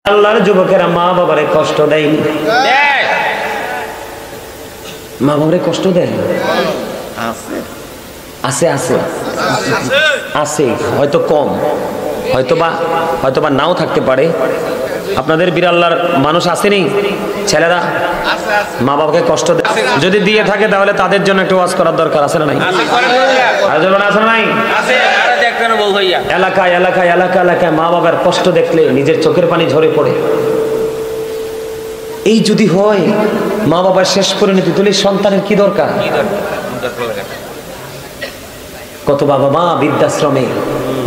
আল্লাহর যুবকেরা মা বাবারে কষ্ট দেয়নি, মা বাবারে কষ্ট দেয় আছে আছে আছে, হয়তো কম, হয়তোবা নাও থাকতে পারে। আপনাদের বিরাল্লার মানুষ আসেনি, ছেলেরা মা বাবাকে কষ্ট দেয়, যদি দিয়ে থাকে তাহলে তাদের জন্য একটু ওয়াজ করার দরকার আছে না নাই? এলাকায় এলাকায় এলাকা এলাকায় মা বাবার কষ্ট দেখলে নিজের চোখের পানি ঝরে পড়ে। এই যদি হয় মা বাবার শেষ পরিণতি, তুলে সন্তানের কি দরকার? কত বাবা মা বৃদ্ধাশ্রমে,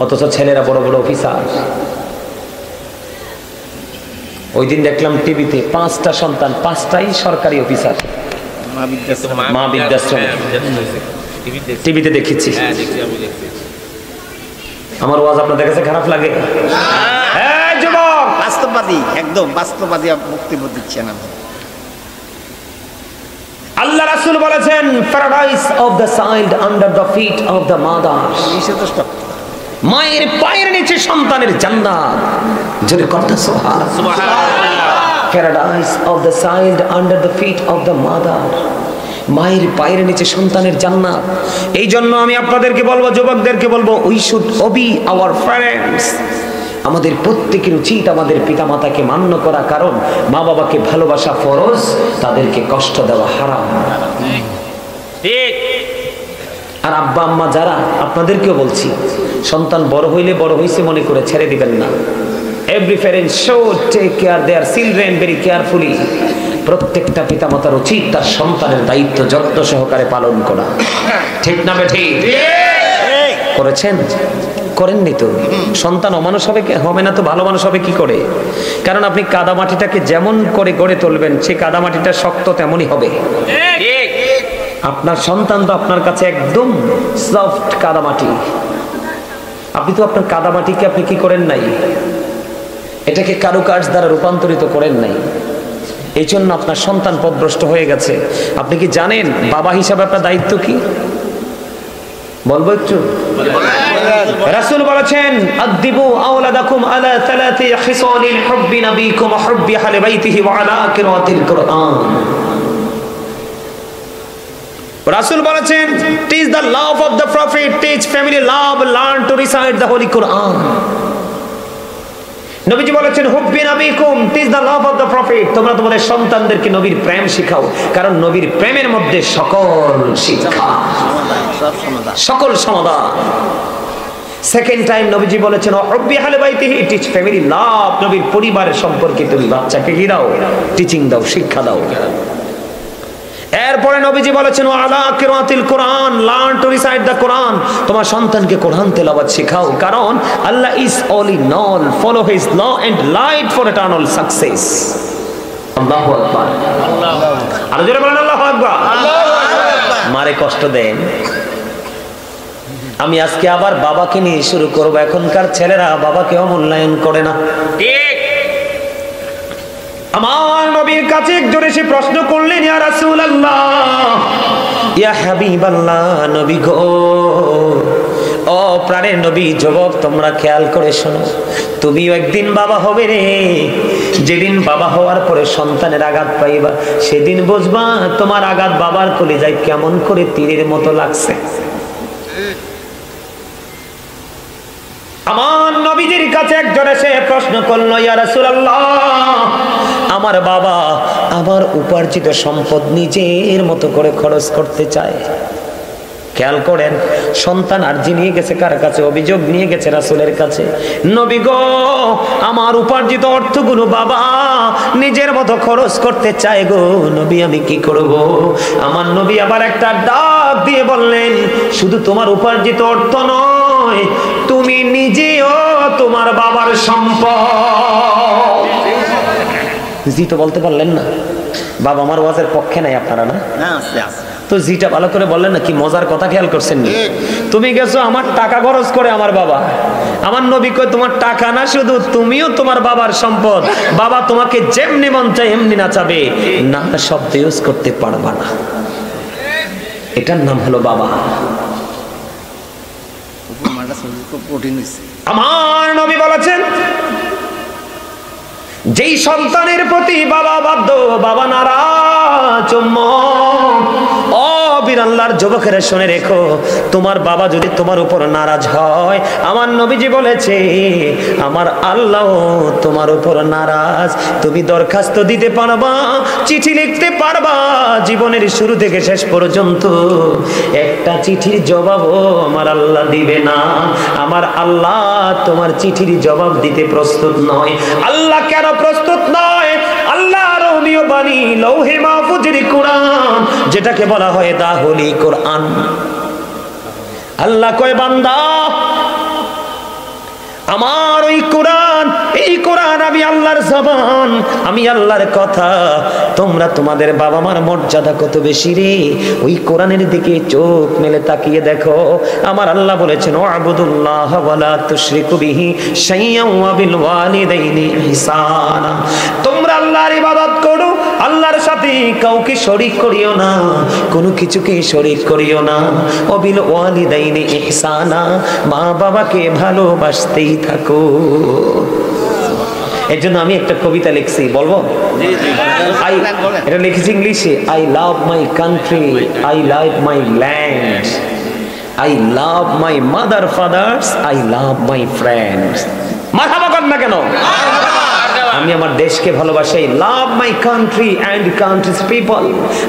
অথচ ছেলেরা বড় বড় অফিসার। ওই দিন দেখলাম টিভিতে 5টা সন্তান, 5টাই সরকারি অফিসার, মা বৃদ্ধাশ্রমে, টিভিতে দেখেছি। আমার ওয়াজ আপনাদের কাছে খারাপ লাগে? হ্যাঁ যুবক, বাস্তববাদী, একদম বাস্তববাদী বক্তব্য দিচ্ছেন। আল্লাহ রাসূল বলেছেন, paradise of the child under the feet of the mother. মায়ের পায়ের নিচে সন্তানের জান্নাত। জোরে কথা সুবহানাল্লাহ। Paradise of the child under the feet of the mother. মায়ের পায়ের নিচে সন্তানের জান্নাত। এই জন্য আমি আপনাদেরকে বলবো, যুবকদেরকে বলবো, we should Obi our parents. আমাদের প্রত্যেকের উচিত আমাদের পিতামাতাকে মান্য করা, কারণ মা বাবাকে ভালোবাসা ফরজ, তাদেরকে কষ্ট দেওয়া হারাম। আর আব্বা আম্মা যারা, আপনাদেরকেও বলছি, সন্তান বড় হইলে বড় হইছে মনে করে ছেড়ে দিবেন না। Every parent should take care their children very carefully. প্রত্যেকটা পিতামাতার উচিত তার সন্তানের দায়িত্ব যত্ন সহকারে পালন করা। ঠিক না বেঠিক? করেছেন? করেননি তো? সন্তান অমানুষ হবে না তো ভালো মানুষ হবে কি করে? কারণ আপনি কাদামাটিটাকে যেমন করে গড়ে তুলবেন, সে কাদামাটিটা শক্ত তেমনই হবে। আপনার সন্তান তো আপনার কাছে একদম সফট কাদামাটি। আপনি তো আপনার কাদামাটিকে আপনি কি করেন নাই, এটাকে কারুকার্য দ্বারা রূপান্তরিত করেন নাই। এই জন্য আপনার সন্তান পথভ্রষ্ট হয়ে গেছে। আপনি কি জানেন বাবা হিসাবে আপনার দায়িত্ব কি? বলবো একটু। রাসূল বলেছেন, আদিবু আওলাদাকুম আলা সালাতি খিসালিল হুব্বি নবিকুম ওয়া হুব্বি আহলি বাইতিহি ওয়া আলা কিরাতিল কুরআন। রাসূল বলেছেন, teach the love of the prophet, teach family love, learn to recite the holy Quran. নবীজি বলেছেন, হুব্বি নবিকুম, teach the love of the prophet। তোমরা তোমাদের সন্তানদেরকে নবীর প্রেম শিখাও, কারণ নবীর প্রেমের মধ্যে সকল শিক্ষা, সকল সমাধান। সেকেন্ড টাইম নবীজি বলেছেন, হুব্বি আহলি বাইতিহি, টিচ ফ্যামিলি লাভ। নবীর পরিবারের সম্পর্কে তুমি বাচ্চাকে কি দাও? টিচিং দাও, শিক্ষা দাও। এরপরে নবীজি বলেছেন, আলা কিরাতিল কোরআন, learn to recite the Quran. তোমার সন্তানকে কোরআন তেলাওয়াত শেখাও, কারণ আল্লাহ is all in all, follow his law and light for eternal success. আল্লাহু আকবার, আল্লাহু আকবার। আর জোরে বলেন আল্লাহু আকবার। মারে কষ্ট দেন। আমি আজকে আবার বাবাকে নিয়ে শুরু করব। এখনকার ছেলেরা বাবাকে অমূল্যায়ন করে না। ঠিক। আমার নবীর কাছে একজন এসে প্রশ্ন করলেন, ইয়া রাসূলুল্লাহ, ইয়া হাবিবাল্লাহ, নবী গো, ও প্রাণের নবী, যুবক তোমরা খেয়াল করে শোনো, তুমিও একদিন বাবা হবে রে। যেদিন বাবা হওয়ার পরে সন্তানের আঘাত পাইবা, সেদিন বুঝবা তোমার আঘাত বাবার কলিজায় কেমন করে তীরের মতো লাগছে। আমার নবীজির কাছে একজন এসে প্রশ্ন করলো, ইয়া রাসূলুল্লাহ, আমার বাবা আমার উপার্জিত সম্পদ নিজের মতো করে খরচ করতে চায়। খেয়াল করেন, সন্তান আরজি নিয়ে গেছে কার কাছে? অভিযোগ নিয়ে গেছে রাসূলের কাছে। নবী গো, আমার উপার্জিত অর্থগুলো বাবা নিজের মতো খরচ করতে চায় গো নবী, আমি কি করব? আমার নবী আবার একটা ডাক দিয়ে বললেন, শুধু তোমার উপার্জিত অর্থ নয়, তুমি নিজেও তোমার বাবার সম্পদ। জি তো বলতে পারলেন না? বাবা আমার ওয়াজের পক্ষে নাই আপনারা, না? তো জিটা ভালো করে বললেন না। কি মজার কথা খেয়াল করছেন? তুমি গেছো আমার টাকা খরচ করে আমার বাবা। আমার নবী কই, তোমার টাকা না, শুধু তুমিও তোমার বাবার সম্পদ। বাবা তোমাকে যেমনি মন চায় এমনি নাচাবে, না শব্দ ইউজ করতে পারবা না। এটার নাম হলো বাবা। আমার নবী বলেছেন, যেই সন্তানের প্রতি বাবা বাধ্য, বাবা নারাজ, ও বীর আল্লাহর যুবকেরা শুনে রেখো, তোমার বাবা যদি তোমার উপর নারাজ হয়, আমার নবীজি বলেছে আমার আল্লাহ তোমার উপর নারাজ। তুমি দরখাস্ত দিতে পারবা, চিঠি লিখতে পারবা, জীবনের শুরু থেকে শেষ পর্যন্ত একটা চিঠির জবাবও আমার আল্লাহ দিবে না। আমার আল্লাহ তোমার চিঠির জবাব দিতে প্রস্তুত নয়। আল্লাহ কেন প্রস্তুত নয়? আল্লাহ রহমীয় বাণী লৌহে মাহফুজের কোরআন, যেটাকে বলা হয় দা হোলি কোরআন। আল্লাহ কয় বান্দা আমার ওই কোরআন, এই কোরআন আমি আল্লাহর জবান, আমি আল্লাহর কথা। তোমরা তোমাদের বাবা মার মর্যাদা কত বেশি রে, ওই কোরআনের দিকে চোখ মেলে তাকিয়ে দেখো। আমার আল্লাহ বলেছেন ওয়াবুদুল্লাহ ওয়ালা তুশরিকু বিহি শাইয়্যান ওয়া বিল ওয়ালিদাইনি ইহসানা। তোমরা আল্লাহর ইবাদত করো, আল্লাহর সাথে কাউকে শরীক করিও না, কোনো কিছুকে শরীক করিও না। ওয়া বিল ওয়ালিদাইনি ইহসানা, মা বাবাকে ভালোবাসতেই থাকো। এর জন্য আমি একটা কবিতা লিখছি, বলবো? এটা লিখেছি ইংলিশে। I love my country, I love my land, I love my mother fathers, I love my friends. মারহাবা কর না কেন? আমি আমার দেশকে ভালোবাসি। Love my country and countries people.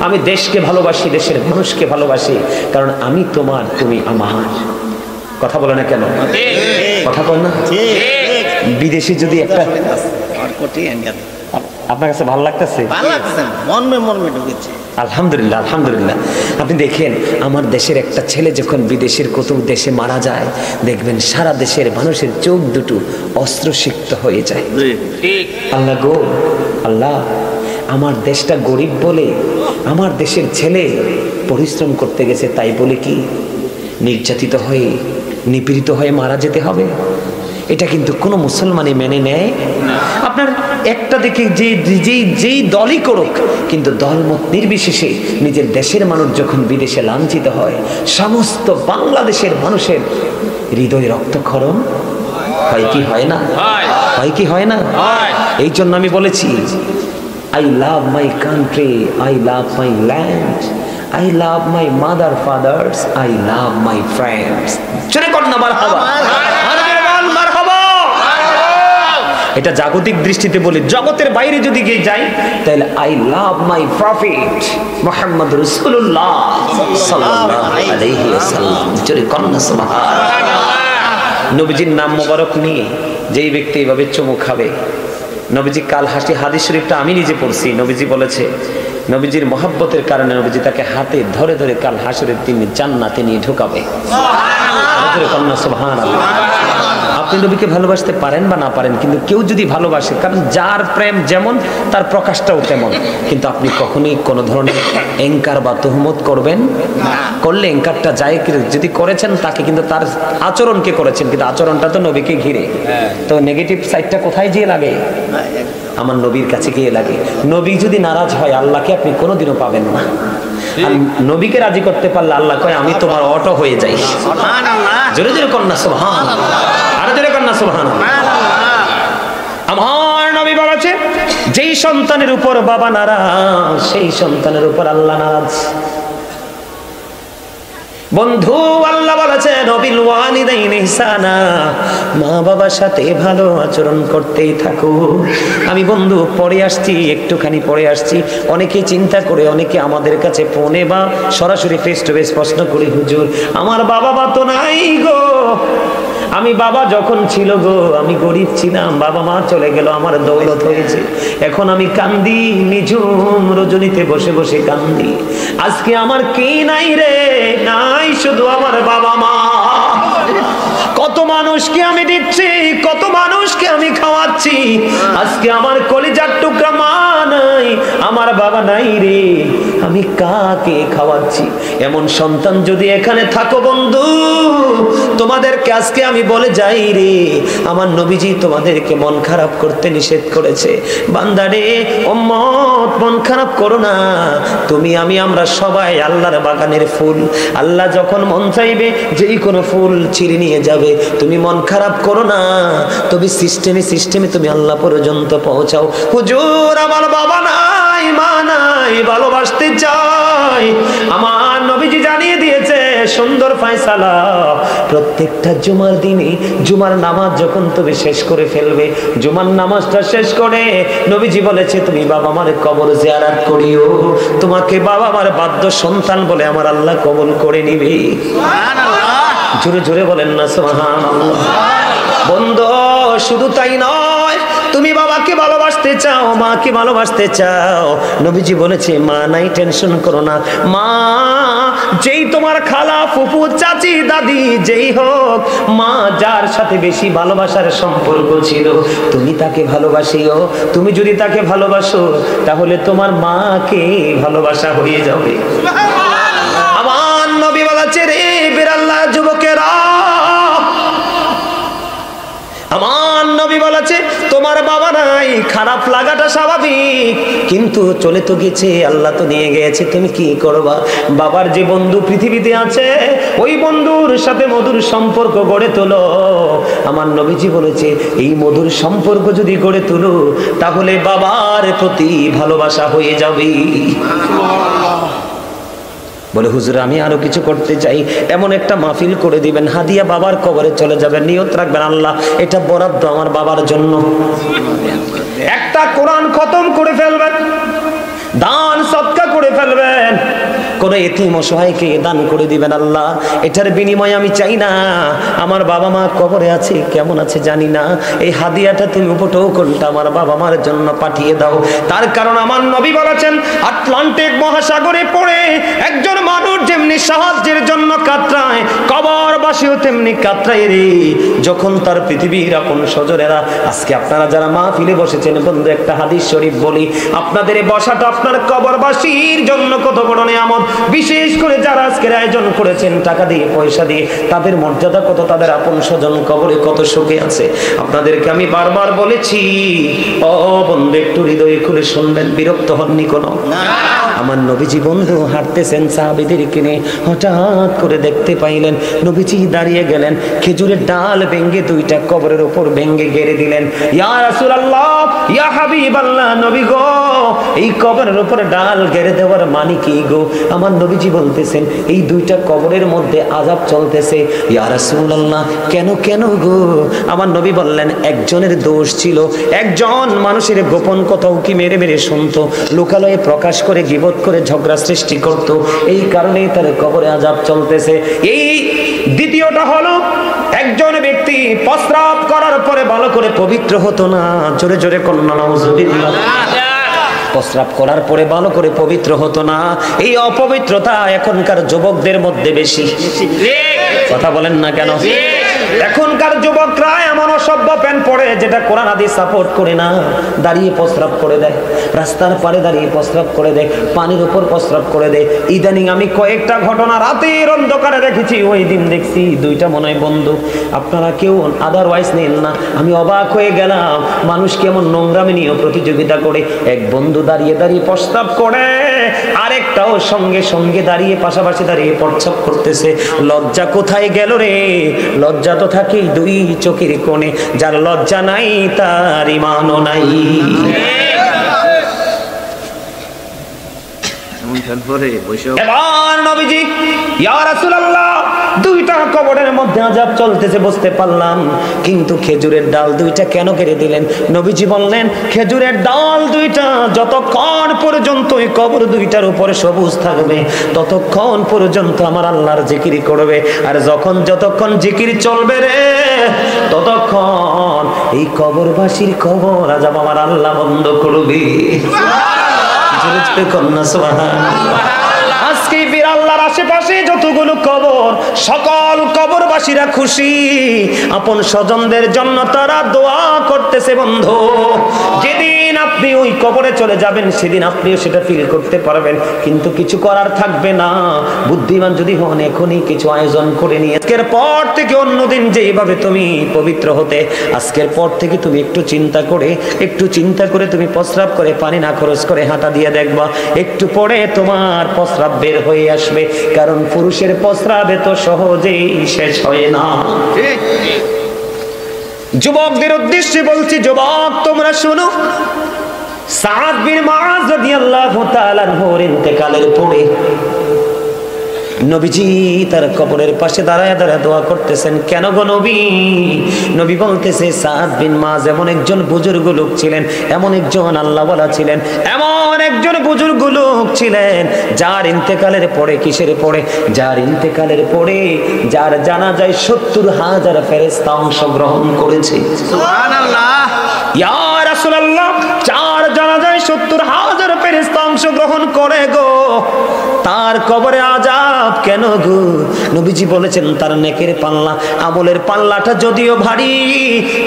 আমি দেশকে ভালোবাসি, দেশের মানুষকে ভালোবাসি, কারণ আমি তোমার, তুমি আমার। কথা বলে না কেন? কথা বল না। বিদেশি যদি একটা আপনার কাছে ভালো লাগতেছে, আলহামদুলিল্লাহ আলহামদুলিল্লাহ। আপনি দেখেন আমার দেশের একটা ছেলে যখন বিদেশের কত দেশে মারা যায়, দেখবেন সারা দেশের মানুষের চোখ দুটো অস্ত্রসিক্ত হয়ে যায়। আল্লাহ গো আল্লাহ, আমার দেশটা গরিব বলে আমার দেশের ছেলে পরিশ্রম করতে গেছে, তাই বলে কি নির্যাতিত হয়ে নিপীড়িত হয়ে মারা যেতে হবে? এটা কিন্তু কোনো মুসলমানই মেনে নেয় না। আপনার একটা দেখে যেই দলই করুক, কিন্তু দলমত নির্বিশেষে নিজের দেশের মানুষ যখন বিদেশে লাঞ্ছিত হয়, সমস্ত বাংলাদেশের মানুষের হৃদয় রক্তক্ষরণ হয় কি হয় না? হয় কি হয় না? এই জন্য আমি বলেছি I love my country, I love my land, I love my mother, fathers, I love my friends. চলে কর না মারহাবা, মারহাবা। এটা জাগতিক দৃষ্টিতে বলি, জগতের বাইরে যদি গিয়ে যাই তাহলে I love my prophet Muhammad রাসূলুল্লাহ সাল্লাল্লাহু আলাইহি ওয়াসাল্লাম। চলে কর না সুবহানাল্লাহ। নবীজির নাম মোবারক নিয়ে যেই ব্যক্তি এভাবে চুমু খাবে, নবীজি কাল হাদিস শরীফটা আমি নিজে পড়ছি। নবীজি বলেছে, নবীজির মহব্বতের কারণে নবীজি তাকে হাতে ধরে ধরে কাল হাসরের দিনে জান্নাতে নিয়ে ঢুকাবে। সুবহানাল্লাহ। আপনি নবীকে ভালোবাসতে পারেন বা না পারেন, কিন্তু কেউ যদি ভালোবাসে, কারণ যার প্রেম যেমন তার প্রকাশটাও তেমন। কিন্তু আপনি কখনোই কোনো ধরনের এঙ্কার বা তুহমত করবেন না। করলে এঙ্কারটা যায়, যদি করেছেন তাকে কিন্তু তার আচরণকে করেছেন, কিন্তু আচরণটা তো নবীকে ঘিরে। তো নেগেটিভ সাইডটা কোথায় গিয়ে লাগে? আমার নবীর কাছে গিয়ে লাগে। নবী যদি নারাজ হয়, আল্লাহকে আপনি কোনোদিনও পাবেন না। আর নবীকে রাজি করতে পারলে আল্লাহ কয় আমি তোমার অটো হয়ে যাই। জোরে জোরে কন্যা সুবহানাল্লাহ, আরো জোরে কন্যা সুবহানাল্লাহ। আমার নবী বলেছে, যেই সন্তানের উপর বাবা নারাজ, সেই সন্তানের উপর আল্লাহ নারাজ। বন্ধু আল্লাহ বলেছেন নবিল ওয়ালিদাইনি ইহসানা, মা বাবার সাথে ভালো আচরণ করতেই থাকো। আমি বন্ধু পড়ে আসছি, একটুখানি পড়ে আসছি। অনেকে চিন্তা করে, অনেকে আমাদের কাছে ফোনে বা সরাসরি ফেস টু ফেস প্রশ্ন করি, হুজুর আমার বাবা মা তো নাই গো, আমি বাবা যখন ছিল গো আমি গরিব ছিলাম, বাবা মা চলে গেল, আমার দৌলত হয়েছে, এখন আমি কান্দি, নিঝুম রজনীতে বসে বসে কান্দি। আজকে আমার কে নাই রে, নাই শুধু আমার বাবা মা। কত মানুষকে আমি দিচ্ছি, কত মানুষকে আমি খাওয়াচ্ছি, আজকে আমার কলিজার টুকরা মা নাই, আমার বাবা নাই রে। আমি কাকে খাওয়াচ্ছি? এমন সন্তান যদি এখানে থাকো বন্ধু, তোমাদেরকে আজকে আমি বলে যাই রে, আমার নবীজি তোমাদেরকে মন খারাপ করতে নিষেধ করেছে। বান্দারে উম্মত, মন খারাপ করো না। তুমি আমি আমরা সবাই আল্লাহর বাগানের ফুল। আল্লাহ যখন মন চাইবে যেই কোনো ফুল ছিঁড়ে নিয়ে যাবে। তুমি মন খারাপ করো না, তবে সিস্টেমে তুমি আল্লাহ পর্যন্ত পৌঁছাও। হুজুর আমার বাবা নাই, মা নাই, ভালোবাসতে চাই। আমার নবীজি জানিয়ে দিয়েছে সুন্দর ফয়সালা, প্রত্যেকটা জুমার দিনে জুমার নামাজ যখন তুমি শেষ করে ফেলবে, জুমার নামাজটা শেষ করে নবীজি বলেছে তুমি বাবা মার কবর জিয়ারত করিও। তোমাকে বাবা মার বাধ্য সন্তান বলে আমার আল্লাহ কবুল করে নিবে। জোরে জোরে বলেন না সুবহানাল্লাহ। বন্ধু শুধু তাই নয়, তুমি বাবাকে ভালোবাসতে চাও, মাকে ভালোবাসতে চাও, নবীজি বলেছে মা নাই টেনশন করো না। মা যেই তোমার খালা, ফুফু, চাচি, দাদি যেই হোক, মা যার সাথে বেশি ভালোবাসার সম্পর্ক ছিল, তুমি তাকে ভালোবাসিও। তুমি যদি তাকে ভালোবাসো তাহলে তোমার মাকে ভালোবাসা হয়ে যাবে। আমার নবী বলেছে রে বেরাল্লাহ যুবকেরা, আমার নবী বলেছে তোমার বাবা নাই, খারাপ লাগাটা স্বাভাবিক, কিন্তু চলে তো গেছে, আল্লাহ তো নিয়ে গেছে, তুমি কি করবা? বাবার যে বন্ধু পৃথিবীতে আছে, ওই বন্ধুর সাথে মধুর সম্পর্ক গড়ে তোলো। আমার নবীজি বলেছে এই মধুর সম্পর্ক যদি গড়ে তোলো তাহলে বাবার প্রতি ভালোবাসা হয়ে যাবে। বলে হুজুর আমি আরো কিছু করতে চাই, এমন একটা মাহফিল করে দিবেন, হাদিয়া বাবার কবরে চলে যাবে, নিয়ত রাখবেন আল্লাহ এটা বরাদ্দ আমার বাবার জন্য। একটা কোরআন খতম করে ফেলবেন, দান সদকা করে ফেলবেন, কোন এতিম অসহায়কে দান করে দিবেন। আল্লাহ এটার বিনিময়ে আমি চাই না আমার বাবা মা কবরে আছে, কেমন আছে জানি না, এই হাদিয়াটা তুমি উপটোকনটা আমার বাবা মার জন্য পাঠিয়ে দাও। তার কারণ আমার নবী বলেছেন আটলান্টিক মহাসাগরে পড়ে একজন মানুষ যেমনি সাহায্যের জন্য কাতরায়, কবরবাসীও তেমনি কাতরায় রে, যখন তার পৃথিবীর আপন স্বজনেরা। আজকে আপনারা যারা মাহফিলে বসেছেন বন্ধু, একটা হাদিস শরীফ বলি, আপনাদের এই বসাটা আপনার কবরবাসীর জন্য কত বড় নিয়ামত। বিশেষ করে যারা আজকের আয়োজন করেছেন টাকা দিয়ে পয়সা দিয়ে, তাদের মর্যাদা কত, তাদের আপন স্বজন কবরে কত সুখে আছে। আপনাদেরকে আমি বারবার বলেছি, ও বন্ধু একটু হৃদয় খুলে শুনবেন, বিরক্ত হননি কোনো। আমার নবীজি বন্ধু হাঁটতেছেন সাহাবীদের কিনে, হঠাৎ করে দেখতে পাইলেন নবীজি দাঁড়িয়ে গেলেন, খেজুরের ডাল ভেঙ্গে দুইটা কবরের উপর ভেঙ্গে গেড়ে দিলেন। ইয়া রাসূলুল্লাহ, ইয়া হাবিবাল্লাহ, নবী গো এই কবরের উপরে ডাল গেড়ে দেওয়ার মানে কি গো? আমার নবীজি বলতেছেন এই দুইটা কবরের মধ্যে আযাব চলতেছে। ইয়া রাসূলুল্লাহ কেন কেন গো? আমার নবী বললেন একজনের দোষ ছিল, একজন মানুষের গোপন কথাও কি মেরে মেরে শুনতো, লোকালয়ে প্রকাশ করে গীবত করে ঝগড়া সৃষ্টি করত, এই কারণেই তার কবরে আযাব চলতেছে। এই দ্বিতীয়টা হলো একজন ব্যক্তি প্রস্রাব করার পরে ভালো করে পবিত্র হতো না, জোরে জোরে কন্যা নাউজুবিল্লাহ, প্রস্রাব করার পরে ভালো করে পবিত্র হতো না। এই অপবিত্রতা এখনকার যুবকদের মধ্যে বেশি। কথা বলেন না কেন? এখনকার যুবকরা এমন অসভ্য প্যান্ট পরে যেটা কোরআন হাদিস সাপোর্ট করে না, দাঁড়িয়ে প্রস্রাব করে দেয়, রাস্তার পারে দাঁড়িয়ে প্রস্রাব করে দেয়, পানির উপর প্রস্রাব করে দেয়। ইদানিং আমি কয়েকটা ঘটনা রাতের অন্ধকারে দেখেছি, ওই দিন দেখছি দুইটা মনে হয় বন্ধু, আপনারা কেউ আদারওয়াইজ নেন না, আমি অবাক হয়ে গেলাম মানুষ কেমন নোংরামি নিয়ে প্রতিযোগিতা করে। এক বন্ধু দাঁড়িয়ে দাঁড়িয়ে প্রস্রাব করে, আরেকটাও সঙ্গে সঙ্গে দাঁড়িয়ে পাশাপাশি দাঁড়িয়ে প্রস্রাব করতেছে। লজ্জা কোথায় গেল রে? লজ্জা তো থাকে দুই চোখের কোণে, যার লজ্জা নাই তার ঈমানও নাই। এবার নবীজি ইয়া রাসূলুল্লাহ দুইটা কবরের মধ্যে আযাব চলতেছে বুঝতে পারলাম, কিন্তু খেজুরের ডাল দুইটা কেন কেটে দিলেন? নবীজি বললেন খেজুরের ডাল দুইটা যতক্ষণ পর্যন্ত ওই কবর দুইটার উপরে সবুজ থাকবে ততক্ষণ পর্যন্ত আমার আল্লাহর জিকির করবে, আর যতক্ষণ জিকির চলবে রে ততক্ষণ এই কবরবাসীর কবর আযাব আমার আল্লাহ বন্ধ করবে। আজকে আল্লাহর আশেপাশে যতগুলো কবর, সকল কবরবাসীরা খুশি, আপন স্বজনদের জন্য তারা দোয়া করতেছে। বন্ধু যেদিন আপনি ওই কবরে চলে যাবেন, সেদিন আপনিও সেটা ফিল করতে পারবেন, কিন্তু কিছু করার থাকবে না। বুদ্ধিমান যদি হন এখনই কিছু আয়োজন করে নিয়ে আজকের পর থেকে অন্যদিন যেভাবে তুমি পবিত্র হতে, আজকের পর থেকে তুমি একটু চিন্তা করে তুমি প্রস্রাব করে পানি না খরচ করে হাঁটা দিয়ে দেখবা, একটু পরে তোমার প্রস্রাব বের হয়ে আসবে। কারণ পুরুষের প্রস্রাব এত সহজেই শেষ হয় না। যুবকদের উদ্দেশ্যে বলছি, যুবক তোমরা শোনো, সাদ বিন মুআয রাদিয়াল্লাহু তাআলা আনহুর ইন্তেকালের পরে নবীজি তার কবরের পাশে দাঁড়ায় দোয়া করতেছেন। কেন গো নবী? নবী বলতেছে, সাদ বিন মুআয এমন একজন বুজুর্গ লোক ছিলেন, এমন একজন আল্লাহওয়ালা ছিলেন, এমন একজন বুজুর্গ লোক ছিলেন যার ইন্তেকালের পরে, কিসের পরে? যার ইন্তেকালের পরে যার জানাজায় 70,000 ফেরেশতা অংশগ্রহণ করেছে। সুবহানাল্লাহ। ইয়া রাসূলুল্লাহ, যার জানাজায় 70,000 ফেরেশতা অংশগ্রহণ করে গো, তার কবরে আযাব কেন গো? নবীজি বলেছেন, তার নেকের পাল্লা, আমলের পাল্লাটা যদিও ভারী,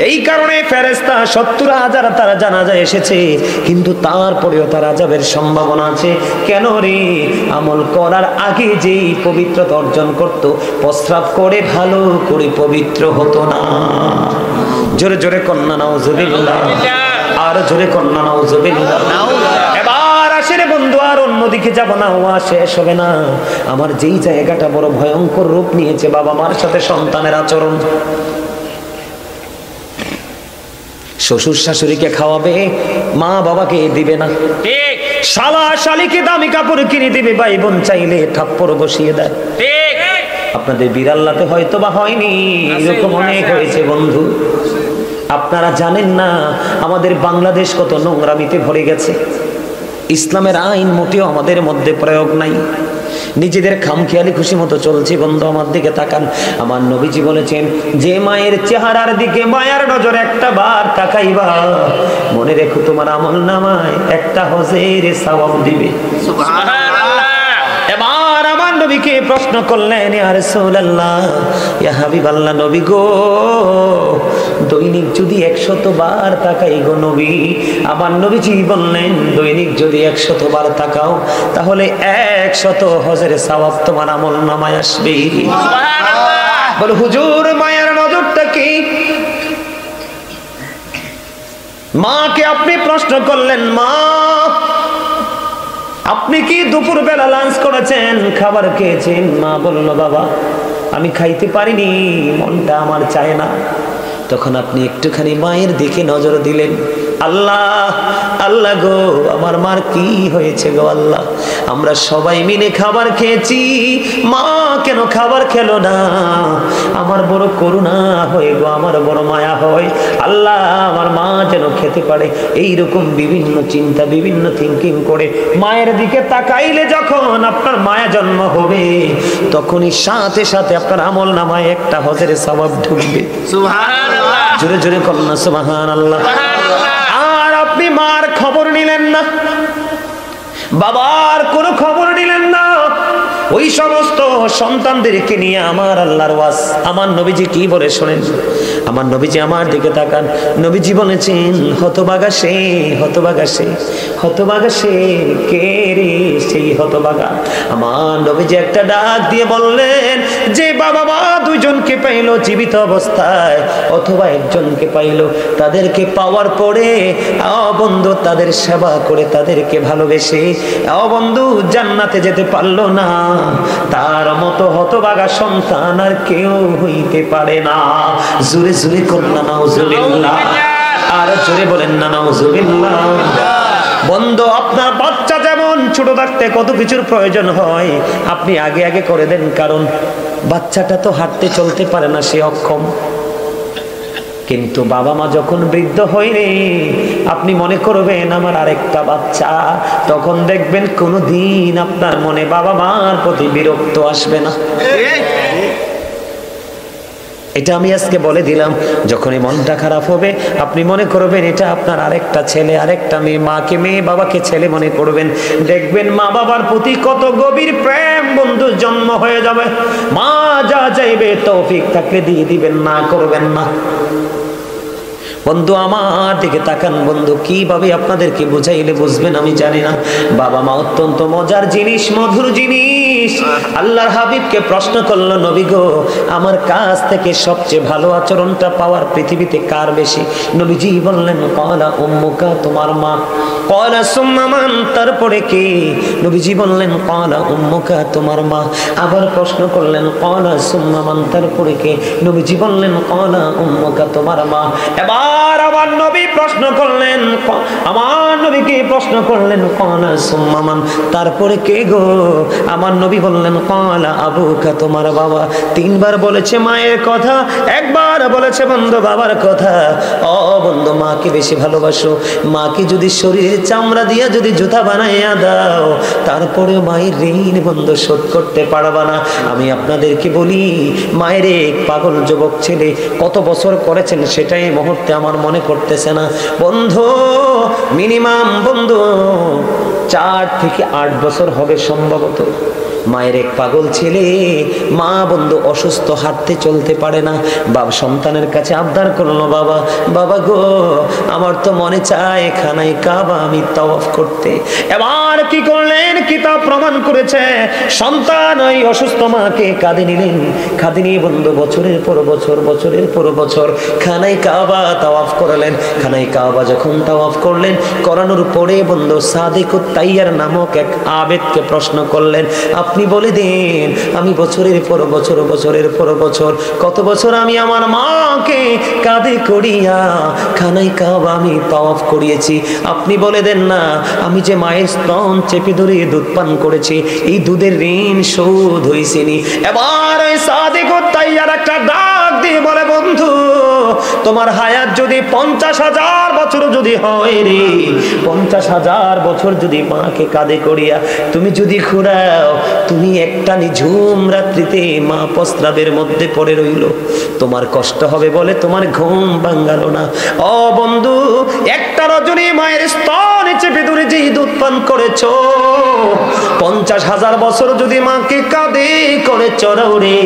এই কারণে ফেরেশতা 70,000 তার জানাজায় এসেছে, কিন্তু তারপরেও তার আযাবের সম্ভাবনা আছে। কেন রে? আমল করার আগে যেই পবিত্রতা অর্জন করত, প্রস্রাব করে ভালো করে পবিত্র হতো না। জোরে জোরে কন্যা নাউজুবিল্লাহ, আর জোরে কন্যা নাউজুবিল্লাহ। এবার আসেন বন্ধু, আর অন্যদিকে যাব না, ও শেষ হবে না। আমার যেই জায়গাটা বড় ভয়ঙ্কর রূপ নিয়েছে, বাবা মার সাথে সন্তানের আচরণ। শ্বশুর শাশুড়িকে খাওয়াবে, মা বাবাকে দিবে না। ঠিক। শালা শালিকে দামি কাপড় কিনে দিবে, ভাই বোন চাইলে থাপ্পড় বসিয়ে দেয়। ঠিক। আপনাদের বিড়াল্লাতে হয়তো বা হয়নি, এরকম অনেক হয়েছে বন্ধু। আপনারা জানেন না আমাদের বাংলাদেশ কত নোংরামিতে ভরে গেছে। ইসলামের আইন মোটেও আমাদের মধ্যে প্রয়োগ নাই, নিজেদের খামখেয়ালি খুশি মতো চলছে। বন্ধু আমার দিকে তাকান, আমার নবীজি বলেছেন, যে মায়ের চেহারার দিকে মায়ার নজর একটা বার তাকাইবা, মনে রেখো তোমার আমল নামায় একটা হজের সওয়াব দিবে। সুবহানাল্লাহ। এবার আমার নবীকে প্রশ্ন করলেন, ইয়া রাসূলুল্লাহ, ইয়া হাবিবাল্লাহ, নবী গো, দৈনিক যদি 100 বার তাকাই গো নবী। আমার নবীজি বললেন, দৈনিক যদি 100 বার তাকাও, তাহলে 100 হজের সওয়াব তোমার আমল নামায় আসবে। সুবহানাল্লাহ। বল হুজুর, মায়ের নজরটা কি? মাকে আপনি প্রশ্ন করলেন, মা আপনি কি দুপুর বেলা লাঞ্চ করেছেন, খাবার খেয়েছেন? মা বলল, বাবা আমি খাইতে পারিনি, মনটা আমার চায় না। তখন আপনি একটুখানি মায়ের দিকে নজর দিলেন। আল্লাহ আল্লাহ গো, আমার মার কি হয়েছে গো আল্লাহ? আমরা সবাই মিলে খাবার খেয়েছি, মা কেন খাবার খেলো না? আমার বড় করুণা হয় গো, আমার বড় মায়া হয়। আল্লাহ আমার মা যেন খেতে পারে। এইরকম বিভিন্ন চিন্তা, বিভিন্ন থিঙ্কিং করে মায়ের দিকে তাকাইলে যখন আপনার মায়া জন্ম হবে, তখনই সাথে সাথে আপনার আমল নামায় একটা হজের সওয়াব ঢুকবে। সুবহানাল্লাহ। জোরে জোরে কন্যা সুবহানাল্লাহ। আর আপনি মার খবর নিলেন না, বাবার কোনো খবর নিলেন না, ওই সমস্ত সন্তানদেরকে নিয়ে আমার আল্লাহর ওয়াজ আমার নবীজি কি বলে শোনেন। আমার নবীজি আমার দিকে তাকান, নবীজি বলেছেন, হতভাগা সে, হতভাগা সে, হতভাগা সে, কে রে সেই হতভাগা? আমার নবীজি একটা ডাক দিয়ে বললেন, যে বাবা মা দুইজনকে পাইলো জীবিত অবস্থায়, অথবা একজনকে পাইলো, তাদেরকে পাওয়ার পরে বন্ধু তাদের সেবা করে, তাদেরকে ভালোবেসে বন্ধু জান্নাতে যেতে পারলো না, তার মতো হতভাগা সন্তান আর কেউ হইতে পারে না। জোরে জোরে কন্যা নাউজুবিল্লাহ, আর জোরে বলেন না নাউজুবিল্লাহ। বন্ধু আপনার বাচ্চা যেমন ছোট থাকতে কত কিছুর প্রয়োজন হয়, আপনি আগে আগে করে দেন, কারণ বাচ্চাটা তো হাঁটতে চলতে পারে না, সে অক্ষম। কিন্তু বাবা মা যখন বৃদ্ধ হইলে আপনি মনে করবেন আমার আরেকটা বাচ্চা, তখন দেখবেন কোনোদিন আপনার মনে বাবা মার প্রতি বিরক্ত আসবে না। এটা আমি আজকে বলে দিলাম, যখনই মনটা খারাপ হবে আপনি মনে করবেন এটা আপনার আরেকটা ছেলে, আরেকটা মেয়ে, মাকে মেয়ে, বাবাকে ছেলে মনে করবেন, দেখবেন মা বাবার প্রতি কত গভীর প্রেম বন্ধু জন্ম হয়ে যাবে। মা যা চাইবে তৌফিক থাকলে দিয়ে দিবেন, না করবেন না। বন্ধু আমার দিকে তাকান বন্ধু, কিভাবে আপনাদেরকে বুঝাইলে বুঝবেন আমি জানি না। বাবা মা অত্যন্ত মজার জিনিস, মধুর জিনিস। আল্লাহর হাবিবকে প্রশ্ন করলো, নবী গো, আমার কাছ থেকে সবচেয়ে ভালো আচরণটা পাওয়ার পৃথিবীতে কার বেশি? নবীজি বললেন, ক্বালা উম্মুকা, তোমার মা। ক্বালা সুম্মা মান, তারপরে কে? নবীজি বললেন, ক্বালা উম্মুকা, তোমার মা। আবার প্রশ্ন করলেন, ক্বালা সুম্মা মান, তারপরে কে? নবীজি বললেন, ক্বালা উম্মুকা, তোমার মা। এবার আমার নবী প্রশ্ন করলেন, আমার নবীকে প্রশ্ন করলেন, ক্বালা সুম্মা মান, তারপরে কে গো? আমার নবী বললেন, ক্বালা আবুকা, তোমার বাবা। তিনবার বলেছে মায়ের কথা, একবার বলেছে বন্ধু বাবার কথা। ও বন্ধু, মাকে বেশি ভালোবাসো। মাকে যদি শরীরের চামড়া দিয়া যদি জুতা বানাইয়া দাও, তারপরে মায়ের ঋণ বন্ধু শোধ করতে পারবা না। আমি আপনাদেরকে বলি, মায়ের এক পাগল যুবক ছেলে কত বছর করেছেন সেটাই মুহূর্তে আমার মনে করতেছে না বন্ধু। মিনিমাম বন্ধু 4 থেকে 8 বছর হবে সম্ভবত। মায়ের এক পাগল ছেলে, মা বন্ধু অসুস্থ, হাঁটতে চলতে পারে না। বাবা সন্তানের কাছে আবদার করলো, বাবা বাবা গো, আমার তো মনে চায় খানায় কাবা আমি তাওয়াফ করতে। এবার কি করলেন? কিতাব প্রমাণ করেছে, সন্তান ওই অসুস্থ মাকে কাঁধে নিলেন। কাঁধে নিয়ে বন্ধু বছরের পর বছর, বছরের পর বছর খানায় কাবা তাওয়াফ করলেন। খানায় কাবা যখন তাওয়াফ করলেন, করানোর পরে বন্ধু সাদিকুত তাইয়ার নামক এক আবেদকে প্রশ্ন করলেন, আপনি বলে দেন, আমি বছরের পর বছর, বছরের পর বছর, কত বছর আমি আমার মাকে কাঁধে করিয়া খানায় কাবা আমি তাওয়াফ করিয়েছি। আপনি বলে দেন না, আমি যে মায়ের স্তন চেপে ধরে দুধ পান করেছি, এই দুধের ঋণ শোধ হয়েছিনি। এবার ওই সাদিকুত তাইয়ার একটা ডাক দিয়ে বলে, বন্ধু তোমার হায়াত যদি 50,000 বছর যদি হয় রে, 50,000 বছর যদি মাকে কাঁধে করিয়া তুমি যদি ঘুরাও, তুমি একটা নিঝুম রাত্রিতে মা প্রস্রাবের মধ্যে পড়ে রইল, তোমার কষ্ট হবে বলে তোমার ঘুম ভাঙালো না। ও বন্ধু, একটা রজনী মায়ের স্তনে চেপে ধরে যে দুধ পান করেছো, 50,000 বছর যদি মাকে কাঁধে করে চড়াও রে,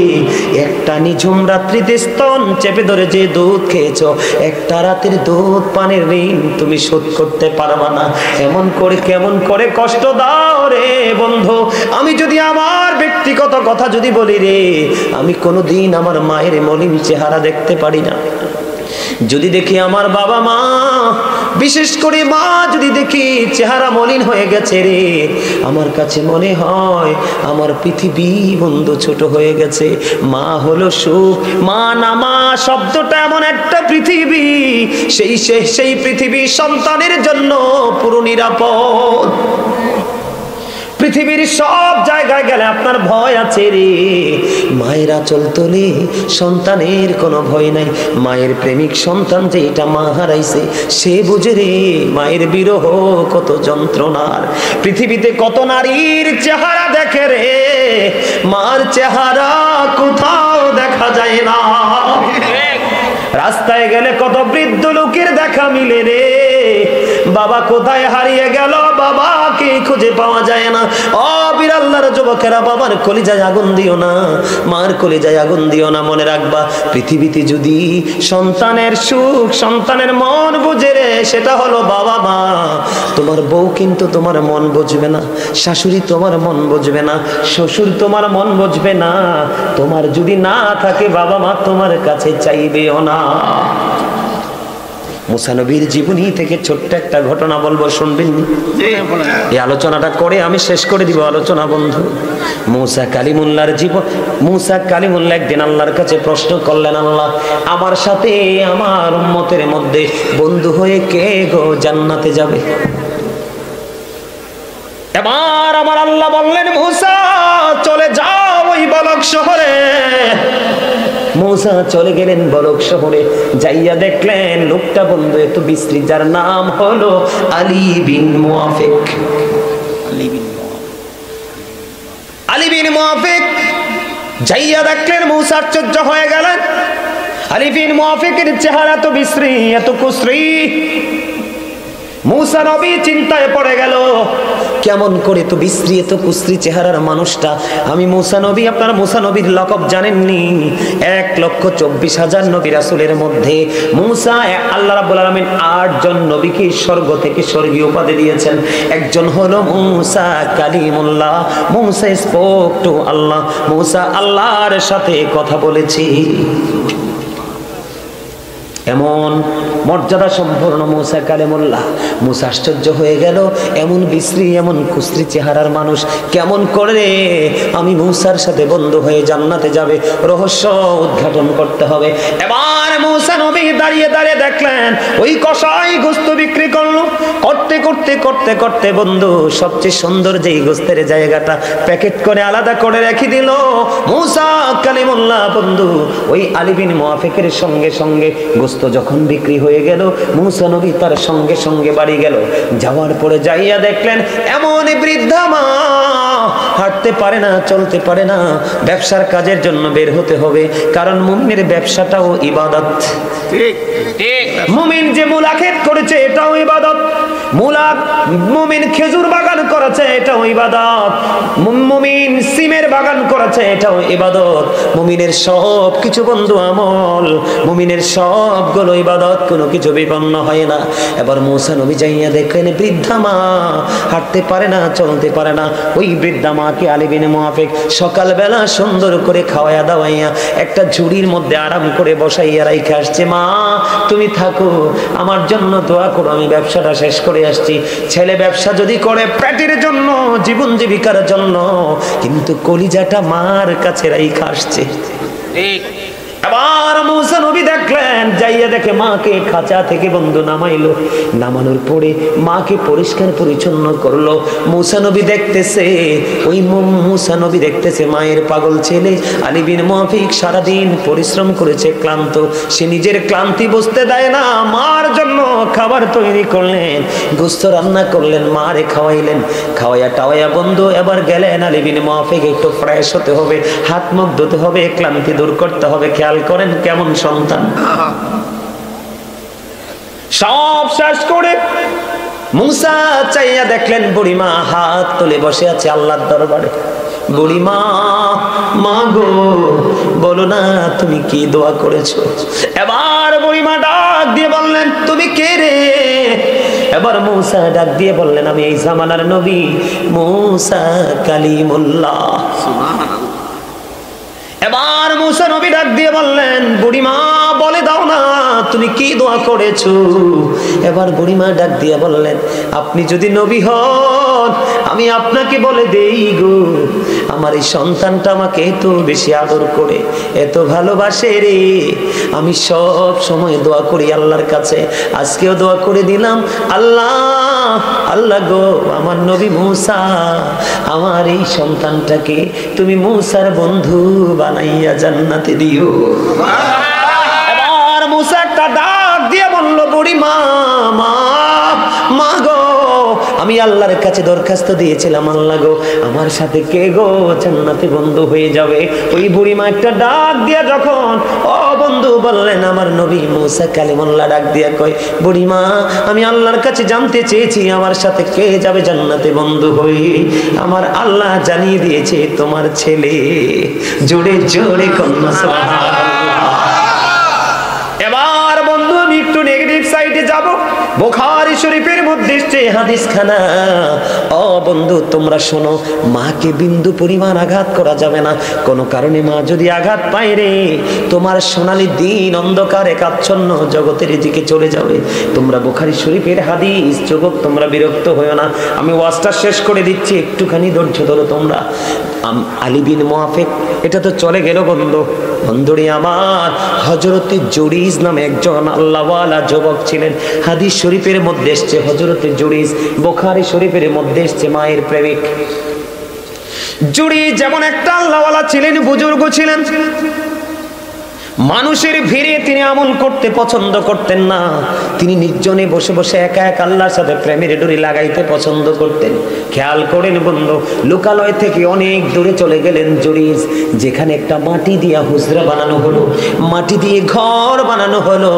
একটা নিঝুম রাত্রিতে স্তন চেপে ধরে যে দুধ খেয়েছো, একটা রাতের দুধ পানের ঋণ তুমি শোধ করতে পারবা না। এমন করে কেমন করে কষ্ট দাও রে বন্ধু। আমি যদি আমার ব্যক্তিগত কথা যদি বলি রে, আমি কোনোদিন আমার মায়ের মলিন চেহারা দেখতে পারি না। যদি দেখি আমার বাবা মা, বিশেষ করে মা যদি দেখি চেহারা মলিন হয়ে গেছে রে, আমার কাছে মনে হয় আমার পৃথিবী বন্ধু ছোট হয়ে গেছে। মা হলো সুখ, মা না মা শব্দটা এমন একটা পৃথিবী, সেই পৃথিবী সন্তানের জন্য পুরো নিরাপদ। পৃথিবীর সব জায়গায় গেলে আপনার ভয় আছে রে, মায়ের আঁচল তোলে সন্তানের কোনো ভয় নাই। মায়ের প্রেমিক সন্তান যে এটা মা হারাইছে, সে বুঝে রে মায়ের বিরহ কত যন্ত্রণার। পৃথিবীতে কত নারীর চেহারা দেখে রে, মার চেহারা কোথাও দেখা যায় না। রাস্তায় গেলে কত বৃদ্ধ লোকের দেখা মিলে রে, বাবা কোথায় হারিয়ে গেল, বাবাকে খুঁজে পাওয়া যায় না। ও বিরাল্লার যুবকেরা, বাবার কলিজায় আগুন দিও না, মার কলিজায় আগুন দিও না। মনে রাখবা, পৃথিবীতে যদি সন্তানের সুখ, সন্তানের মন বুঝে রে, সেটা হলো বাবা মা। তোমার বউ কিন্তু তোমার মন বুঝবে না, শাশুড়ি তোমার মন বুঝবে না, শ্বশুর তোমার মন বুঝবে না। তোমার যদি না থাকে বাবা মা, তোমার কাছে চাইবেও না। মুসা নবীর জীবনী থেকে ছোট্ট একটা ঘটনা বলবো, শুনবেন? এই আলোচনাটা করে আমি শেষ করে দিব আলোচনা বন্ধু। মুসা কালিমুল্লাহর জীবন। মুসা কালিমুল্লাহ একদিন আল্লাহর কাছে প্রশ্ন করলেন, আল্লাহ আমার সাথে আমার উম্মতের মধ্যে বন্ধু হয়ে কে গো জান্নাতে যাবে? এবার আমার আল্লাহ বললেন, মুসা চলে যাও ওই বলক শহরে। মুসা চলে গেলেন বলক শহরে, যাইয়া দেখলেন লোকটা বন্ধু এত বিশ্রী, যার নাম হলো আলী বিন মুআফিক। আলী বিন মুআফিক যাইয়া দেখলেন মুসা আশ্চর্য হয়ে গেলেন। আলী বিন মুআফিকের চেহারা এত বিশ্রী, এত কুশ্রী। মুসা নবী চিন্তায় পড়ে গেল, কেমন করে তো বিশ্রী তো কুশ্রী চেহারার মানুষটা। আমি মুসা নবী, আপনারা মুসা নবীর লকব জানেননি? 1,24,000 নবী রাসূলের মধ্যে মুসা, আল্লাহ রাব্বুল আলামিন 8 জন নবীকে স্বর্গ থেকে স্বর্গীয় উপাধি দিয়েছেন। একজন হলো মুসা কালিমুল্লাহ, মুসা স্পোক টু আল্লাহ, মুসা আল্লাহর সাথে কথা বলেছি। এমন মর্যাদা সম্পন্ন মুসা কালিমুল্লাহ। মুসা আশ্চর্য হয়ে গেল, এমন বিশ্রী এমন কুশ্রী চেহারার মানুষ কেমন করে আমি মুসার সাথে বন্ধু হয়ে জান্নাতে যাবে? রহস্য উদ্ঘাটন করতে হবে। এবার মুসা নবী দাঁড়িয়ে দাঁড়িয়ে দেখলেন ওই কসাই গোস্ত বিক্রি করলো। করতে করতে করতে করতে বন্ধু সবচেয়ে সুন্দর যেই গোস্তের জায়গাটা প্যাকেট করে আলাদা করে রেখে দিল। মুসা কালিমুল্লাহ বন্ধু ওই আলী বিন মুআফিকের সঙ্গে সঙ্গে গোস্ত যখন বিক্রি হয়ে গেল, মুসা নবী তার সঙ্গে সঙ্গে বাড়ি গেল। যাওয়ার পরে যাইয়া দেখলেন এমন বৃদ্ধা মা হাঁটতে পারে না, চলতে পারে না। ব্যবসার কাজের জন্য বের হতে হবে, কারণ মুমিনের ব্যবসাটাও ইবাদত। ঠিক ঠিক। মুমিন যে মূলা ক্ষেত করেছে এটাও ইবাদত, মুমিন খেজুর বাগান করেছে এটাও ইবাদত, মুমিন সিমের বাগান করেছে এটাও ইবাদত। মুমিনের সব কিছু বন্ধু আমল, মুমিনের সবগুলো ইবাদত, কোনো কিছু বিপন্ন হয় না। এবার মুসা নবী যাইয়া দেখলেন বৃদ্ধা মা হাঁটতে পারে না, চলতে পারে না। ওই বৃদ্ধা মাকে আলী বিন মুআফিক সকালবেলা সুন্দর করে খাওয়াইয়া দাওয়াইয়া একটা ঝুড়ির মধ্যে আরাম করে বসাইয়া রাইখে আসছে। মা তুমি থাকো, আমার জন্য দোয়া করো, আমি ব্যবসাটা শেষ করে আসছি। ছেলে ব্যবসা যদি করে পেটের জন্য, জীবন জীবিকার জন্য, কিন্তু কলিজাটা মার কাছে রাইখা আসছে। ঠিক। আবার মুসা নবী দেখলেন, যাইয়া দেখে মাকে খাঁচা থেকে বন্ধু নামাইলো। নামানোর পরে মাকে পরিষ্কার পরিচ্ছন্ন করলো। মুসা নবী দেখতেছে, ওই মুসা নবী দেখতেছে মায়ের পাগল ছেলে আলী বিন মুআফিক সারাদিন পরিশ্রম করেছে, ক্লান্ত। সে নিজের ক্লান্তি বুঝতে দেয় না, মার জন্য খাবার তৈরি করলেন, গোস্ত রান্না করলেন, মারে খাওয়াইলেন। খাওয়াইয়া টাওয়াইয়া বন্ধু এবার গেলেন আলী বিন মুআফিক একটু ফ্রেশ হতে হবে, হাত মুখ ধুতে হবে, ক্লান্তি দূর করতে হবে। খেয়াল করেন কেমন সন্তান। সব শেষ করে মুসা চাইয়া দেখলেন বুড়িমা হাত তুলে বসে আছে আল্লাহর দরবারে। বুড়িমা, মা গো বলো না তুমি কি দোয়া করেছো? এবার বুড়িমা ডাক দিয়ে বললেন তুমি কে রে? এবার মুসা ডাক দিয়ে বললেন আমি এই জামানার নবী মুসা কালিমুল্লাহ। সুবহানাল্লাহ। এবার মুসা নবী ডাক দিয়ে বললেন বুড়িমা বলে দাও না তুমি কি দোয়া করেছো? এবার বুড়িমা ডাক দিয়ে বললেন আপনি যদি নবী হন আমি আপনাকে বলে দেই গো, আমার এই সন্তানটা আমাকে এত বেশি আদর করে, এত ভালোবাসে রে, আমি সব সময় দোয়া করি আল্লাহর কাছে, আজকেও দোয়া করে দিলাম আল্লাহ আল্লাহ গো আমার নবী মুসা আমার এই সন্তানটাকে তুমি মুসার বন্ধু বানাইয়া জান্নাতে দিও। এবার মুসা একটা ডাক দিয়ে বলল বুড়ি মা মা গো আমি আল্লাহর কাছে দরখাস্ত দিয়েছিলাম, আল্লাহ গো আমার সাথে কে গো জান্নাতে বন্ধু হয়ে যাবে? ওই বুড়িমা একটা ডাক দিয়া যখন ও বন্ধু বললেন আমার নবী মুসা কালিমুল্লাহ ডাক দিয়া কয় বুড়িমা আমি আল্লাহর কাছে জানতে চেয়েছি আমার সাথে কে যাবে জান্নাতে বন্ধু হয়ে, আমার আল্লাহ জানিয়ে দিয়েছে তোমার ছেলে। জোরে জোরে কন্যা সুবহানাল্লাহ। এবার বন্ধু আমি একটু নেগেটিভ সাইডে যাব। বুখারী শরীফের মধ্যে এসেছে হাদিস খানা। ও বন্ধু তোমরা শোনো, মাকে বিন্দু পরিমাণ আঘাত করা যাবে না। কোনো কারণে মা যদি আঘাত পায় রে, তোমার সোনালী দিন অন্ধকারে কাচ্ছন্ন জগতের দিকে চলে যাবে। তোমরা বুখারী শরীফের হাদিস, যুবক তোমরা বিরক্ত হয়ো না, আমি ওয়াজটা শেষ করে দিচ্ছি, একটুখানি ধৈর্য ধরো তোমরা। আলী বিন মুআফিক এটা তো চলে গেল বন্ধু। বন্ধুরি আমার হযরতে জুরিজ নামে একজন আল্লাহওয়ালা যুবক ছিলেন। হাদিস শরীফের মধ্যে এসেছে হযরতে জুরিজ, বুখারী শরীফের মধ্যে এসেছে মায়ের প্রেমিক। জুরিজ যেমন একটা আল্লাহওয়ালা ছিলেন, বুজুর্গ ছিলেন। মানুষের ভিড়ে তিনি আমল করতে পছন্দ করতেন না। তিনি নির্জনে বসে বসে একা একা আল্লাহর সাথে প্রেমের ডোরি লাগাইতে পছন্দ করতেন। খেয়াল করেন বন্ধু, লোকালয় থেকে অনেক দূরে চলে গেলেন জুরিস, যেখানে একটা মাটি দিয়া হুজরা বানানো হলো, মাটি দিয়ে ঘর বানানো হলো।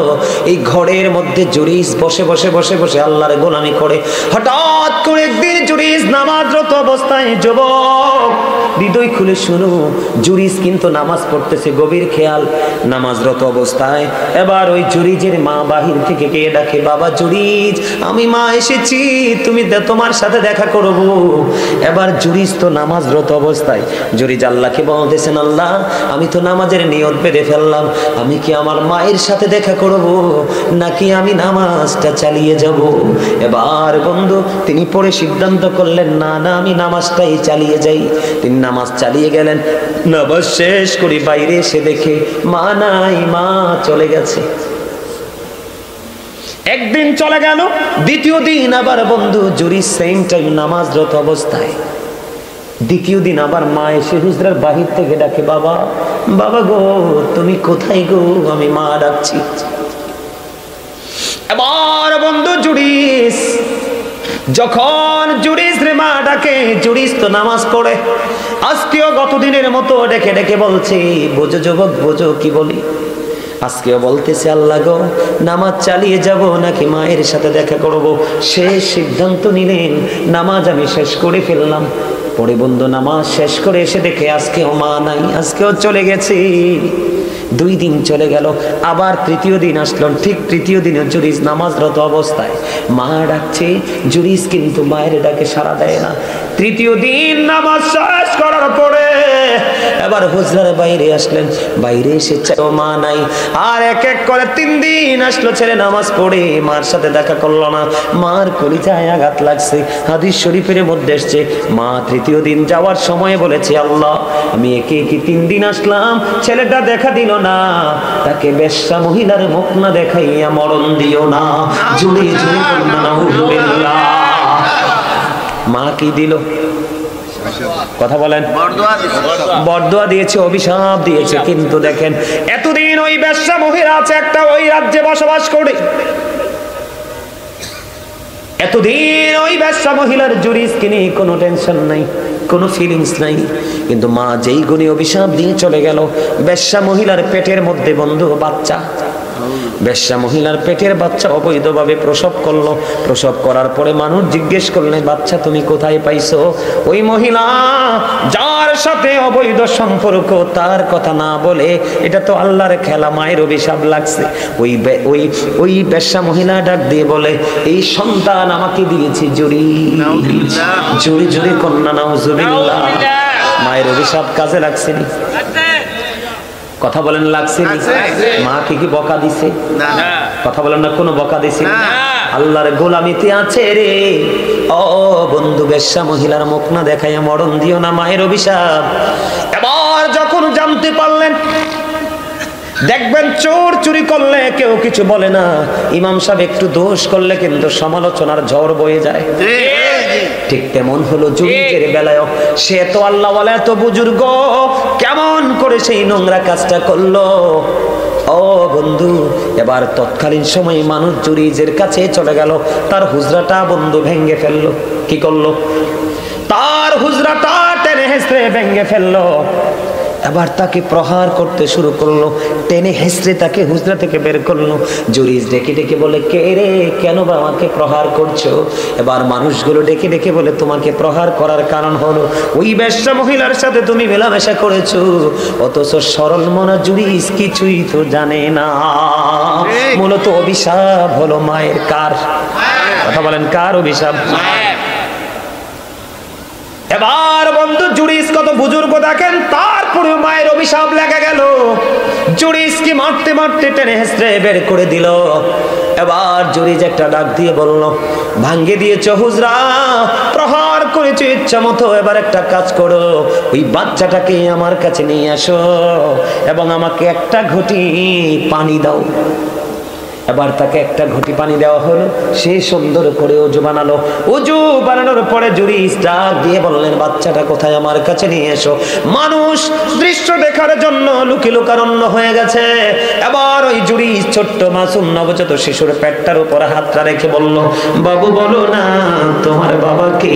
এই ঘরের মধ্যে জুরিস বসে বসে বসে বসে আল্লাহর গোলামি করে। হঠাৎ করে একদিন জুরিস নামাজরত অবস্থায়, যুবক হৃদয় খুলে শুনো, জুরিস কিন্তু নামাজ পড়তেছে, গভীর খেয়াল, নামাজরত অবস্থায়। এবার ওই জুরিজের মা বাহির থেকে কে ডাকে, বাবা জুরিজ, আমি মা এসেছি, তুমি তোমার সাথে দেখা করব। এবার জুরিজ তো নামাজরত অবস্থায়, জুরিজ আল্লাহকে বলতেছেন, আল্লাহ আমি তো নামাজের নিয়ত বেঁধে ফেললাম, আমি কি আমার মায়ের সাথে দেখা করব নাকি আমি নামাজটা চালিয়ে যাব? এবার বন্ধু তিনি পরে সিদ্ধান্ত করলেন, না না আমি নামাজটাই চালিয়ে যাই। তিনি নামাজ চালিয়ে গেলেন। নামাজ শেষ করে বাইরে এসে দেখে মা নাই, মা চলে গেছে। একদিন চলে গেল, দ্বিতীয় দিন আবার বন্ধু জুরিস সেম টাইম নামাজরত অবস্থায়। দ্বিতীয় দিন আবার মা এসে হুজরার বাহির থেকে ডাকে, বাবা বাবা গো তুমি কোথায় গো, আমি মা ডাকছি। এবার বন্ধু জুরিস, যখন জুরিস রে মা ডাকে, জুরিস তো নামাজ পড়ে। আজকেও গতদিনের মতো ডেকে ডেকে বলছে, বোঝো যুবক বোঝো কি বলি। আজকেও বলতেছে, আল্লাহ গো নামাজ চালিয়ে যাব নাকি মায়ের সাথে দেখা করব। শেষ সিদ্ধান্ত নিলেন, নামাজ আমি শেষ করে ফেললাম। পরে বন্ধু নামাজ শেষ করে এসে দেখে আজকেও মা নাই, আজকেও চলে গেছে। 2 দিন চলে গেল, আবার তৃতীয় দিন আসলো। ঠিক তৃতীয় দিনে জুরিস নামাজরত অবস্থায়, মা ডাকছে, জুরিস কিন্তু মায়ের ডাকে সাড়া দেয় না। তৃতীয় দিন নামাজ শেষ করার পরে এবার হুজরার বাইরে আসলেন, বাইরে এসে চাও মা নাই। আর এক এক করে 3 দিন আসলো, ছেলে নামাজ পড়ে মার সাথে দেখা করলো না। মার কলিজায় আঘাত লাগছে। হাদিস শরীফের মধ্যে এসছে, মা তৃতীয় দিন যাওয়ার সময় বলেছে, আল্লাহ আমি একে 3 দিন আসলাম, ছেলেটা দেখা দিল না, তাকে বেশ্যা মহিলার মুখ না দেখাইয়া মরণ দিও না। জুড়ে জুড়ে কন্যা নাউজুবিল্লাহ। মা কি দিল? কথা বলেন, বরদোয়া দিয়েছে, অভিশাপ দিয়েছে। কিন্তু দেখেন এতদিন ওই বেশ্যা মহিলা আছে একটা, ওই রাজ্যে বসবাস করে। এতদিন ওই বেশ্যা মহিলার জুরিসকে নিয়ে কোনো টেনশন নাই, কোনো ফিলিংস নাই। কিন্তু মা যেই গুণে অভিশাপ দিয়ে চলে গেল, বেশ্যা মহিলার পেটের মধ্যে বন্ধু বাচ্চা, বেশ্যা মহিলার পেটের বাচ্চা অবৈধভাবে প্রসব করলো। প্রসব করার পরে মানুষ জিজ্ঞেস করলেন, বাচ্চা তুমি কোথায় পাইছো? ওই মহিলা যার সাথে অবৈধ সম্পর্ক তার কথা না বলে, এটা তো আল্লাহর খেলা, মায়ের অভিশাপ লাগছে। ওই বেশ্যা মহিলা ডাক দিয়ে বলে, এই সন্তান আমাকে দিয়েছে জুরি, জুরি জুরি কন্যা নাউজুবিল্লাহ। মায়ের অভিশাপ কাজে লাগছে নি? কথা বলেন লাগছে নি? মা কি বকা দিছে? কথা বলেন না, কোনো বকা দিছে? আল্লাহর গোলামিতে আছে রে। ও বন্ধু, বেশ্যা মহিলার মুখ না দেখাইয়া মরণ দিও না, মায়ের অভিশাপ। এবার যখন জানতে পারলেন, দেখবেন চোর চুরি করলে কেউ কিছু বলে না, ইমাম সাহেব একটু দোষ করলে কিন্তু সমালোচনার ঝড় বয়ে যায়। ঠিক তেমন হলো জুরিজের বেলায়ও। সে তো আল্লাহ ওয়ালা, এত বুজুর্গ, কেমন করে সেই নোংরা কাজটা করলো। ও বন্ধু, এবার তৎকালীন সময়ে মানুষ জুরিজের কাছে চলে গেল, তার হুজরাটা বন্ধু ভেঙ্গে ফেললো। কি করলো? তার হুজরাটা টেনে হেসড়ে ভেঙ্গে ফেললো। এবার তাকে প্রহার করতে শুরু করলো, টেনে হেসড়ে তাকে হুজরা থেকে বের করলো। জুরিজ ডেকে ডেকে বলে, কে রে, কেন বা আমাকে প্রহার করছো? এবার মানুষগুলো ডেকে ডেকে বলে, তোমাকে প্রহার করার কারণ হলো ওই বেশ্যা মহিলার সাথে তুমি মেলামেশা করেছো। অথচ সরল মনা জুরিজ কিছুই তো জানে না, মূলত অভিশাপ হলো মায়ের। কার কথা বলেন, কার অভিশাপ? এবার বন্ধু জুরিস কত বুজুর্গ দেখেন, তারপরে মায়ের অভিশাপ লেগে গেল। জুরিসকে মারতে মারতে টেনে হেসড়ে বের করে দিল। এবার জুরিস একটা ডাক দিয়ে বলল, ভাঙ্গে দিয়েছ হুজরা, প্রহার করেছো ইচ্ছা মতো, এবার একটা কাজ করো, ওই বাচ্চাটাকে আমার কাছে নিয়ে আসো এবং আমাকে একটা ঘটি পানি দাও। এবার তাকে একটা ঘটি পানি দেওয়া হলো, সে সুন্দর করে অজু বানালো। অজু বানানোর পরে জুরিস ডাক দিয়ে বললেন, বাচ্চাটা কোথায়, আমার কাছে নিয়ে এসো। মানুষ দৃশ্য দেখার জন্য লুকি লুকারণ্য হয়ে গেছে। এবার ওই জুরিস ছোট্ট মাসুম নবজাত শিশুর পেটটার উপর হাতটা রেখে বলল, বাবু বলো না তোমার বাবা কে?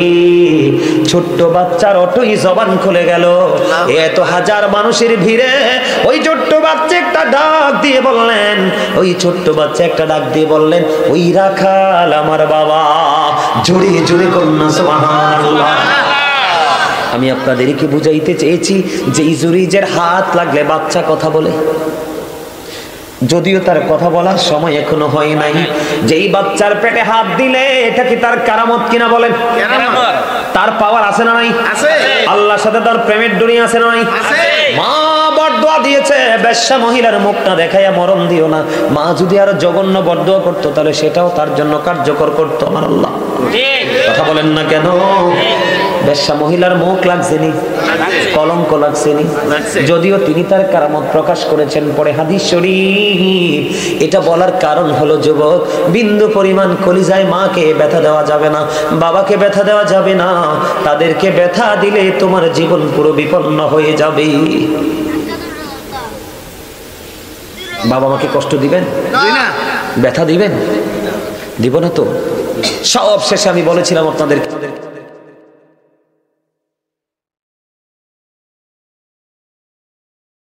ছোট্ট বাচ্চার অটই জবান খুলে গেল। এত হাজার মানুষের ভিড়ে ওই ছোট্ট বাচ্চা একটা ডাক দিয়ে বললেন, ওই ছোট্ট বাচ্চা একটা ডাক দিয়ে বললেন, ওই রাখাল আমার বাবা। জোরে জোরে কন্যা সুবহানাল্লাহ। আমি আপনাদেরকে বুঝাইতে চেয়েছি যে এই জুরিজের হাত লাগলে বাচ্চা কথা বলে, যদিও তার কথা বলার সময় এখনো হয় নাই। যেই বাচ্চার পেটে হাত দিলে এটা কি তার কারামত কিনা বলেন? তার পাওয়ার আছে না নাই? আল্লাহর সাথে তার প্রেমের দুনিয়া আছে না নাই? মা বরদোয়া দিয়েছে, বেশ্যা মহিলার মুখটা দেখাইয়া মরণ দিও না। মা যদি আরো জঘন্য বরদোয়া করতো তাহলে সেটাও তার জন্য কার্যকর করতো আমার আল্লাহ। কথা বলেন না কেন? বেশ্যা মহিলার মুখ লাগছেনি, কলঙ্ক লাগছেনি, যদিও তিনি তার কারামত প্রকাশ করেছেন। পরে হাদিস শরীফ এটা বলার কারণ হলো, যুবক, বিন্দু পরিমাণ কলিজায় মাকে ব্যথা দেওয়া যাবে না, বাবাকে ব্যথা দেওয়া যাবে না। তাদেরকে ব্যথা দিলে তোমার জীবন পুরো বিপন্ন হয়ে যাবে। বাবা মাকে কষ্ট দিবেন? ব্যথা দিবেন? দিব না তো। সব শেষে আমি বলেছিলাম আপনাদেরকে,